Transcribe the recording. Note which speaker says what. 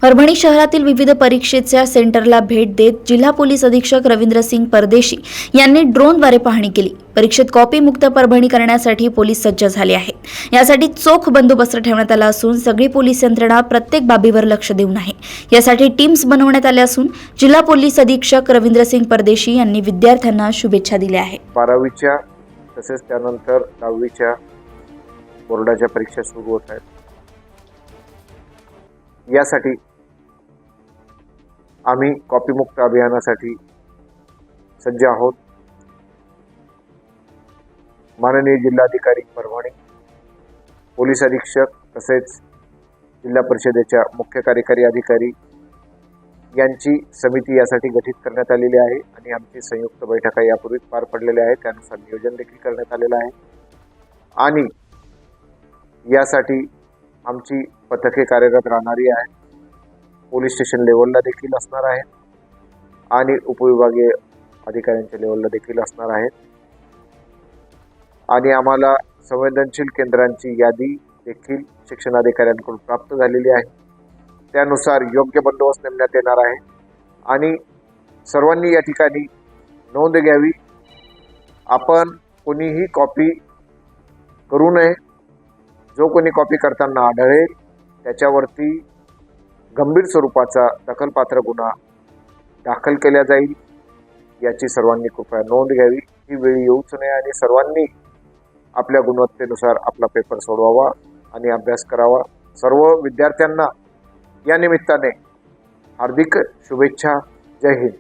Speaker 1: परभणी शहरातील विविध परीक्षेच्या सेंटरला भेट देत जिल्हा पोलीस अधीक्षक रवींद्रसिंग परदेशी यांनी ड्रोनद्वारे पाहणी केली। परीक्षेत कॉपी मुक्त परभणी करण्यासाठी पोलीस सज्ज झाले आहेत। यासाठी चोख बंदोबस्त ठेवण्यात आला असून सगळी पोलीस यंत्रणा प्रत्येक बाबीवर लक्ष देऊन आहे। यासाठी टीम्स बनवण्यात आल्या असून जिल्हा पोलीस अधीक्षक रवींद्रसिंग परदेशी यांनी विद्यार्थ्यांना शुभेच्छा दिल्या आहेत।
Speaker 2: 12वीच्या तसेच त्यानंतर 10वीच्या बोर्डाच्या परीक्षा सुरू होत आहेत। यासाठी आम्ही कॉपीमुक्त अभियानासाठी सज्ज आहोत। माननीय जिल्हाधिकारी परभणी, पोलीस अधीक्षक तसेच जिल्हा परिषदेच्या मुख्य कार्यकारी अधिकारी यांची समिती यासाठी गठीत करण्यात आलेली आहे आणि आमची संयुक्त बैठका यापूर्वी पार पडलेल्या आहेत। त्यानुसार नियोजन देखील करण्यात आलेलं आहे आणि यासाठी आमची पथके कार्यरत राहणारी आहेत। पोलीस स्टेशन लेवलला देखील असणार आहेत आणि उपविभागीय अधिकाऱ्यांच्या लेवलला देखील असणार आहेत आणि आम्हाला संवेदनशील केंद्रांची यादी देखील शिक्षणाधिकाऱ्यांकडून प्राप्त झालेली आहे। त्यानुसार योग्य बंदोबस्त नेमण्यात येणार आहे आणि सर्वांनी या ठिकाणी नोंद घ्यावी। आपण कोणीही कॉपी करू नये। जो कोणी कॉपी करताना आढळेल त्याच्यावरती गंभीर स्वरूपाचा दखलपात्र गुन्हा दाखल केला जाईल। याची सर्वांनी कृपया नोंद घ्यावी। ही वेळ येऊच नये आणि सर्वांनी आपल्या गुणवत्तेनुसार आपला पेपर सोडवावा आणि अभ्यास करावा। सर्व विद्यार्थ्यांना या निमित्ताने हार्दिक शुभेच्छा। जय हिंद।